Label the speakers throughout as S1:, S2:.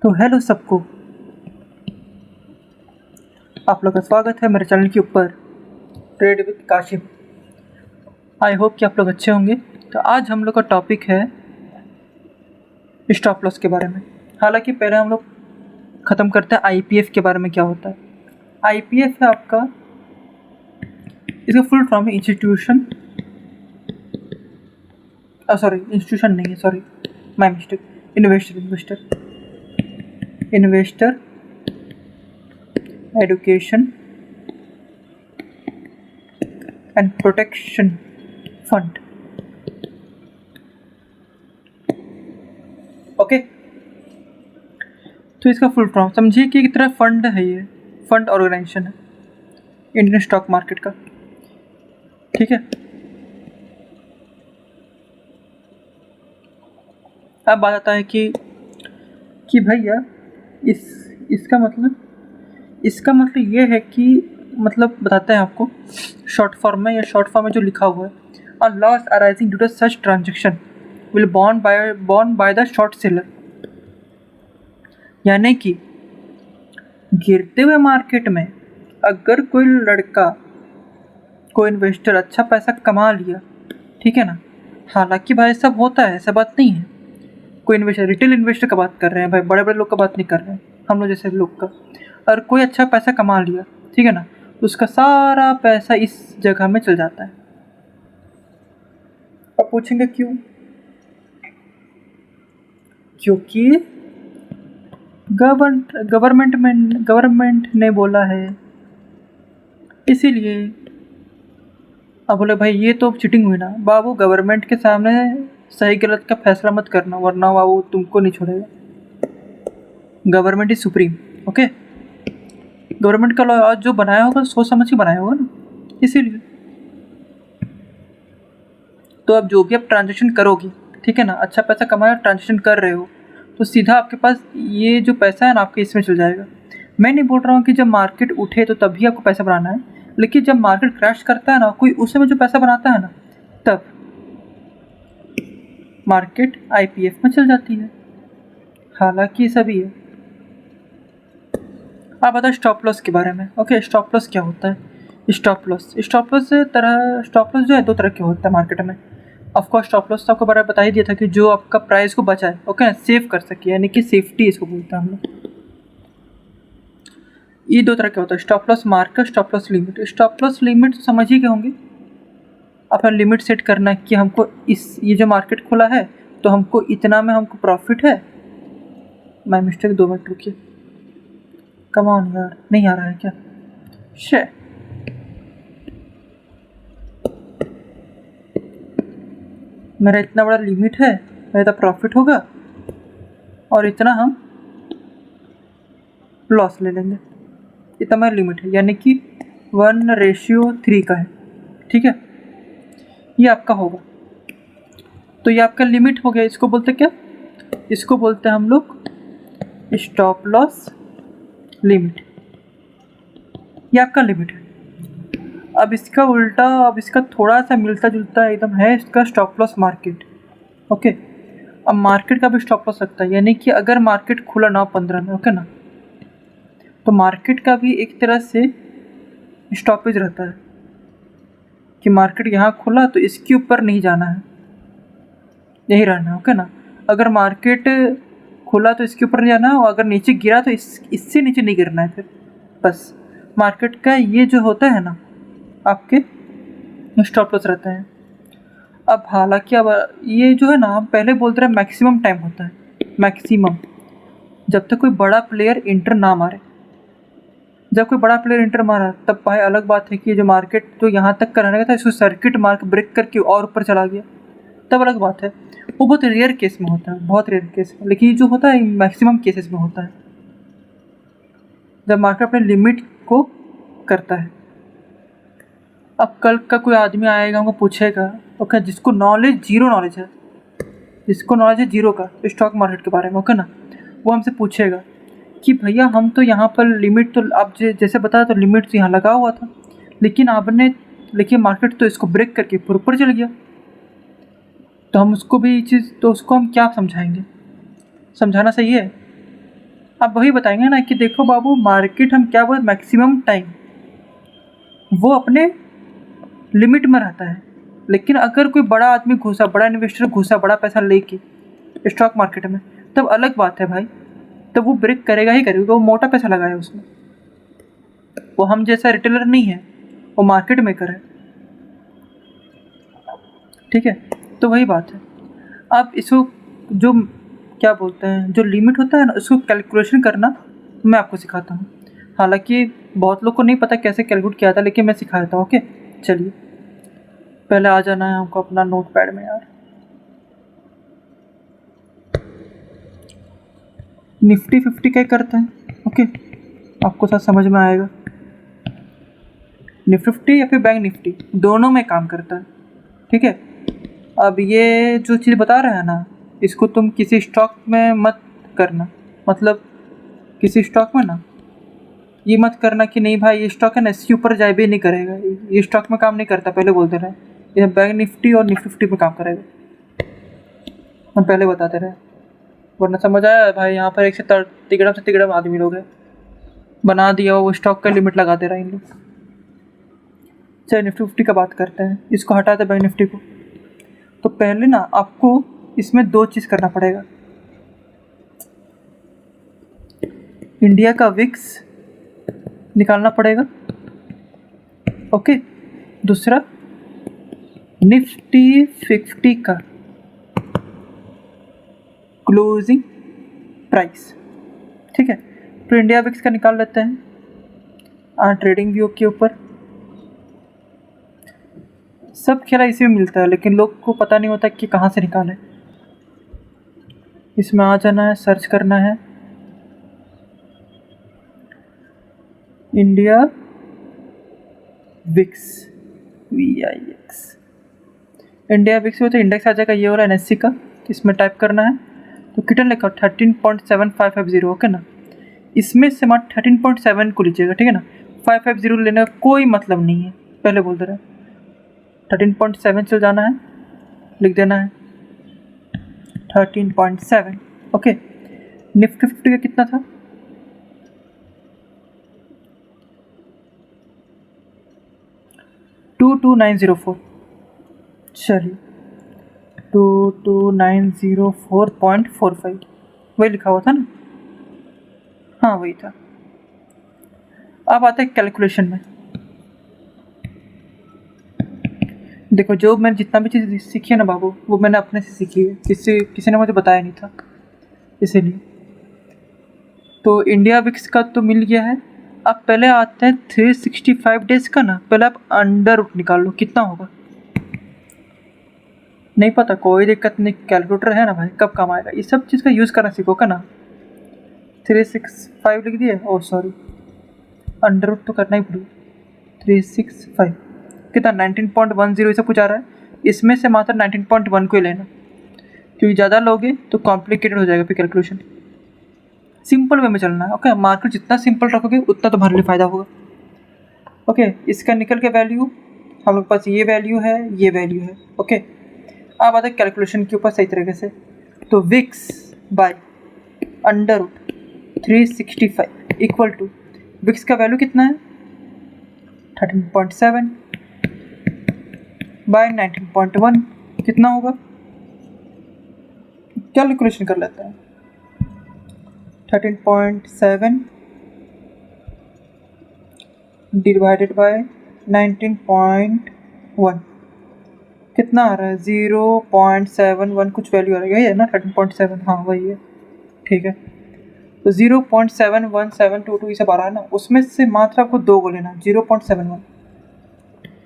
S1: तो हेलो सबको, आप लोग का स्वागत है मेरे चैनल के ऊपर trade with Kashif. I hope कि आप लोग अच्छे होंगे। तो आज हम लोग का टॉपिक है स्टॉप लॉस के बारे में। हालांकि पहले हम लोग ख़त्म करते हैं आईपीएफ के बारे में। क्या होता है आईपीएफ? है आपका, इसका फुल फॉर्म है इंस्टीट्यूशन इंस्टीट्यूशन नहीं है, sorry my mistake. Investor education and protection fund. Okay, तो इसका फुल फॉर्म समझिए कि एक तरह फंड है। ये फंड ऑर्गेनाइजेशन है इंडियन स्टॉक मार्केट का। ठीक है, अब बात आता है कि भैया इसका मतलब ये है कि मतलब बताते हैं आपको शॉर्ट फॉर्म में जो लिखा हुआ है, a loss arising due to such transaction will born by the short seller. यानी कि गिरते हुए मार्केट में अगर कोई लड़का, कोई इन्वेस्टर अच्छा पैसा कमा लिया, ठीक है ना, हालांकि भाई सब होता है, ऐसा बात नहीं है। कोई इन्वेस्टर, रिटेल इन्वेस्टर का बात कर रहे हैं भाई, बड़े बड़े लोग का बात नहीं कर रहे हैं, हम लोग जैसे लोग का। और कोई अच्छा पैसा कमा लिया, ठीक है ना, तो उसका सारा पैसा इस जगह में चल जाता है। अब पूछेंगे क्यों? क्योंकि गवर्नमेंट ने बोला है, इसीलिए। अब बोले भाई ये तो चीटिंग हुई ना बाबू, गवर्नमेंट के सामने सही गलत का फैसला मत करना, वरना बाबू तुमको नहीं छोड़ेगा। Government is supreme. Okay, government का लॉ जो बनाया होगा सोच समझ के बनाया होगा ना, इसीलिए। तो अब जो भी आप ट्रांजेक्शन करोगे, ठीक है ना, अच्छा पैसा कमाया, ट्रांजेक्शन कर रहे हो, तो सीधा आपके पास ये जो पैसा है ना आपके इसमें चल जाएगा। मैं नहीं बोल रहा हूँ कि जब मार्केट उठे तो तभी आपको पैसा बनाना है, लेकिन जब मार्केट क्रैश करता है ना कोई, उस समय जो पैसा बनाता है ना, तब मार्केट आईपीएफ में चल जाती है। हालांकि सभी है। आप बताओ स्टॉप लॉस के बारे में। ओके, स्टॉप लॉस क्या होता है? स्टॉप लॉस जो है दो तरह के होता है मार्केट में। ऑफकोर्स स्टॉप लॉस तो आपको बारे में बता ही दिया था कि जो आपका प्राइस को बचाए, ओके ना, सेव कर सके, यानी कि सेफ्टी इसको बोलते हैं हम लोग। ये दो तरह के होता है, stop loss marker, stop loss limit. Stop loss limit समझ ही गए होंगे, अपना लिमिट सेट करना है कि हमको ये जो मार्केट खुला है तो हमको इतना में हमको प्रॉफिट है। माय मिस्टेक, 2 मिनट रुकिए। कम ऑन यार, नहीं आ रहा है क्या? शे, मेरा इतना बड़ा लिमिट है, मेरा इतना प्रॉफिट होगा और इतना हम लॉस ले लेंगे। इतना मेरा लिमिट है, यानी कि 1:3 का है। ठीक है, ये आपका होगा, तो ये आपका लिमिट हो गया। इसको बोलते क्या? इसको बोलते हैं हम लोग स्टॉप लॉस लिमिट। ये आपका लिमिट है। अब इसका उल्टा, अब इसका थोड़ा सा मिलता जुलता एकदम है इसका स्टॉप लॉस मार्केट। ओके, अब मार्केट का भी स्टॉप लॉस लगता है, यानी कि अगर मार्केट खुला 9:15 में, ओके ना, तो मार्केट का भी एक तरह से स्टॉपेज रहता है कि मार्केट यहाँ खुला तो इसके ऊपर नहीं जाना है, यही रहना है। ओके ना, अगर मार्केट खुला तो इसके ऊपर नहीं जाना है, और अगर नीचे गिरा तो इससे नीचे नहीं गिरना है। फिर बस मार्केट का ये जो होता है ना, आपके स्टॉप लॉस रहते हैं। अब हालांकि अब ये जो है ना, हम पहले बोलते रहे मैक्सिमम टाइम होता है, मैक्सिमम, जब तक कोई बड़ा प्लेयर इंटर ना मारे। जब कोई बड़ा प्लेयर इंटर मारा तब भाई अलग बात है कि जो मार्केट तो यहाँ तक का रहने का था, इसको सर्किट मार्क ब्रेक करके और ऊपर चला गया, तब अलग बात है। वो बहुत रेयर केस में होता है, बहुत रेयर केस में, लेकिन ये जो होता है मैक्सिमम केसेस में होता है, जब मार्केट अपने लिमिट को करता है। अब कल का कोई आदमी आएगा, हमको पूछेगा, ओके, जिसको जीरो नॉलेज है, जिसको नॉलेज है जीरो का स्टॉक मार्केट के बारे में, ओके ना, वो हमसे पूछेगा कि भैया हम तो यहाँ पर लिमिट तो आप जैसे बताया तो लिमिट तो यहाँ लगा हुआ था, लेकिन मार्केट तो इसको ब्रेक करके ऊपर चल गया, तो हम उसको भी चीज़, तो उसको हम क्या समझाएंगे? समझाना सही है? आप वही बताएंगे ना कि देखो बाबू मार्केट हम क्या बोल मैक्सिमम टाइम वो अपने लिमिट में रहता है, लेकिन अगर कोई बड़ा आदमी घुसा, बड़ा इन्वेस्टर घुसा बड़ा पैसा लेके स्टॉक मार्केट में, तब अलग बात है भाई, तब वो ब्रेक करेगा ही करेगा, वो मोटा पैसा लगाया उसमें। वो हम जैसा रिटेलर नहीं है, वो मार्केट मेकर है, ठीक है। तो वही बात है। आप इसको जो क्या बोलते हैं, जो लिमिट होता है ना, उसको कैलकुलेशन करना मैं आपको सिखाता हूँ। हालांकि बहुत लोग को नहीं पता कैसे कैलकुलेट किया था, लेकिन मैं सिखाता हूँ। ओके चलिए, पहले आ जाना है हमको अपना नोट पैड में यार। निफ्टी 50 क्या करते हैं, ओके आपको साथ समझ में आएगा। निफ्टी या फिर बैंक निफ्टी दोनों में काम करता है, ठीक है। अब ये जो चीज़ बता रहा है ना, इसको तुम किसी स्टॉक में मत करना, मतलब किसी स्टॉक में ना ये मत करना कि नहीं भाई ये स्टॉक है ना इसके ऊपर जाए भी नहीं करेगा, ये स्टॉक में काम नहीं करता, पहले बोलते रहे। ये बैंक निफ्टी और निफ्टी 50 में काम करेगा, हम पहले बताते रहे, वरना समझ आया भाई। यहाँ पर एक से तिगड़म आदमी लोग हैं, बना दिया वो स्टॉक का लिमिट लगाते रहे इन लोग। चलिए निफ्टी 50 का बात करते हैं, इसको हटाते बैंक निफ्टी को। तो पहले ना आपको इसमें दो चीज़ करना पड़ेगा, इंडिया का विक्स निकालना पड़ेगा, ओके। दूसरा निफ्टी 50 का क्लोजिंग प्राइस, ठीक है। तो इंडिया विक्स का निकाल लेते हैं ट्रेडिंग व्यू के ऊपर। सब खेला इसी में मिलता है, लेकिन लोग को पता नहीं होता कि कहाँ से निकालें। इसमें आ जाना है, सर्च करना है India VIX, VIX। India VIX में तो इंडेक्स आ जाएगा, ये वाला NSE का, इसमें टाइप करना है। तो कितना लिखा 13.7550, ओके ना। इसमें से मात्र 13.7 को लीजिएगा, ठीक है ना। 550 लेने का कोई मतलब नहीं है, पहले बोल दे रहे हैं। 13.7 चल जाना है, लिख देना है 13.7, ओके। निफ्टी 50 का कितना था, 22904। चलिए 22904.45 वही लिखा हुआ था ना, हाँ वही था। अब आते हैं कैलकुलेशन में। देखो जो मैंने जितना भी चीज़ सीखी है ना बाबू, वो मैंने अपने से सीखी है, किसी ने मुझे बताया नहीं था, इसीलिए। तो इंडिया विक्स का तो मिल गया है। अब पहले आते हैं 365 डेज का ना, पहले आप अंडर रूट निकाल लो कितना होगा। नहीं पता कोई दिक्कत नहीं, कैलकुलेटर है ना भाई, कब काम आएगा। ये सब चीज़ का यूज़ करना सीखो का ना। 365 लिख दिए, ओह सॉरी, अंडर रूट तो करना ही पड़ेगा। 365 कितना 19.10 ये सब कुछ आ रहा है, इसमें से मात्र 19.1 को ही लेना, क्योंकि ज़्यादा लोगे तो कॉम्प्लिकेटेड हो जाएगा फिर कैलकुलेशन। सिंपल वे में चलना है, ओके। मार्केट जितना सिंपल रखोगे उतना तुम्हारे लिए फ़ायदा होगा, ओके। इसका निकल के वैल्यू हम लोग के पास ये वैल्यू है, ये वैल्यू है, ओके। अब आता है कैलकुलेशन के ऊपर सही तरीके से। तो VIX by under root 365 equal to, VIX का वैल्यू कितना है 13.7 बाय 19.1 कितना होगा, कैलकुलेशन कर लेते हैं। 13.7 डिवाइडेड बाय 19.1 कितना आ रहा है 0.71 कुछ वैल्यू आ रही है ना, 13.7, हाँ वही है, ठीक है। तो 0.71722 ये सब आ रहा है ना, उसमें से मात्र आपको दो को लेना,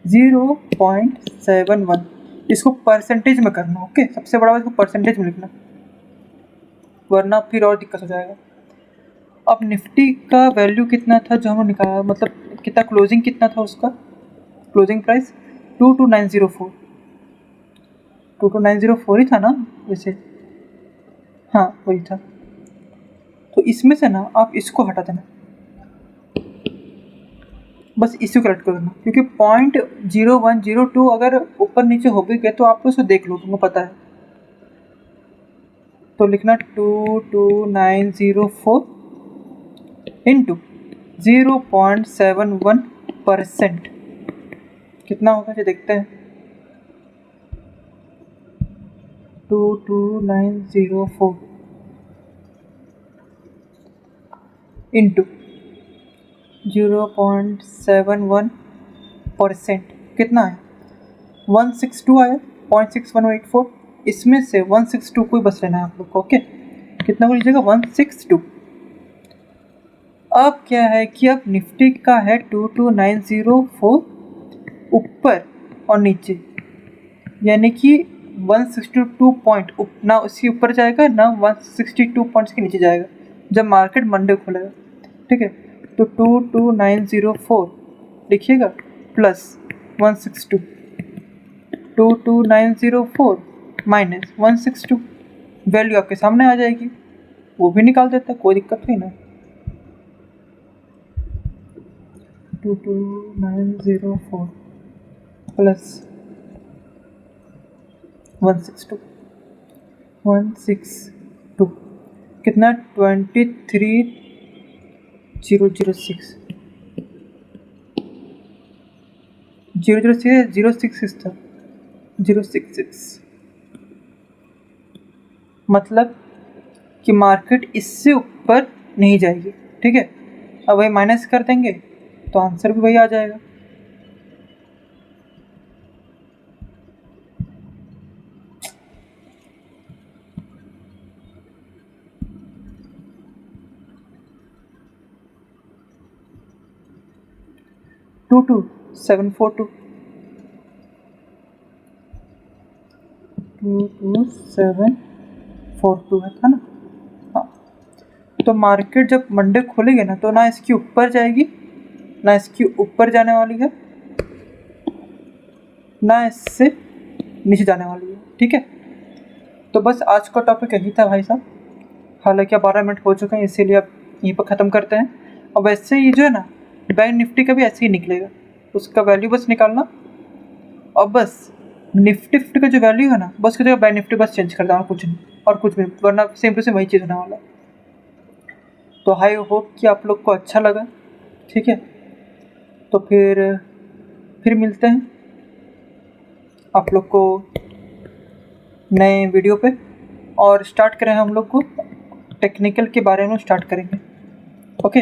S1: 0.71 इसको परसेंटेज में करना, ओके। सबसे बड़ा बात इसको परसेंटेज में लिखना, वरना फिर और दिक्कत हो जाएगा। अब निफ्टी का वैल्यू कितना था जो हमने निकाला, मतलब कितना क्लोजिंग कितना था उसका, क्लोजिंग प्राइस 22904 ही था ना वैसे, हाँ वही था। तो इसमें से ना आप इसको हटा देना, बस इसी को करेक्ट कर देना, क्योंकि 0.0102 अगर ऊपर नीचे हो भी गए तो आप उसको देख लो, तुमको पता है। तो लिखना 22904 इंटू 0.71%, कितना होगा जो देखते हैं। 22904 इंटू 0.71% कितना है, 162 आया, 0.6184। इसमें से 162 को ही बस लेना है आप लोग को। ओके, कितना को लीजिएगा, 162। अब क्या है कि अब निफ्टी का है 22904 ऊपर और नीचे, यानी कि 162 पॉइंट ना उसके ऊपर जाएगा ना 162 पॉइंट्स के नीचे जाएगा जब मार्केट मंडे खुलेगा। ठीक है, तो 22904 लिखिएगा प्लस 162, 22904 माइनस 162, वैल्यू आपके सामने आ जाएगी, वो भी निकाल देता है, कोई दिक्कत नहीं ना। 22904 प्लस 162 कितना, 23006, 006 था, 066, मतलब कि मार्केट इससे ऊपर नहीं जाएगी। ठीक है, अब वही माइनस कर देंगे तो आंसर भी वही आ जाएगा। टू 742 22742 है था ना। हाँ, तो मार्केट जब मंडे खोलेगी ना तो ना इसकी ऊपर जाएगी ना इसकी ऊपर जाने वाली है ना इससे नीचे जाने वाली है। ठीक है, तो बस आज का टॉपिक यही था भाई साहब। हालांकि अब 12 मिनट हो चुके हैं, इसीलिए अब यहीं पर ख़त्म करते हैं। और वैसे ये जो है ना बैंक निफ्टी का भी ऐसे ही निकलेगा, उसका वैल्यू बस निकालना और बस निफ्टी का जो वैल्यू है ना बस उसकी जगह बैंक निफ्टी बस चेंज कर देना, कुछ नहीं और कुछ भी, वरना सेम टू सेम वही चीज़ होने वाला है। तो आई होप कि आप लोग को अच्छा लगा। ठीक है, तो फिर मिलते हैं आप लोग को नए वीडियो पे, और स्टार्ट करें हम लोग को टेक्निकल के बारे में स्टार्ट करेंगे। ओके,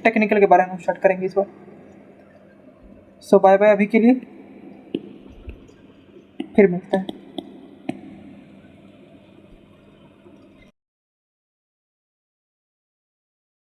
S1: टेक्निकल के बारे में स्टार्ट करेंगे इस बार। सो बाय बाय अभी के लिए, फिर मिलते हैं।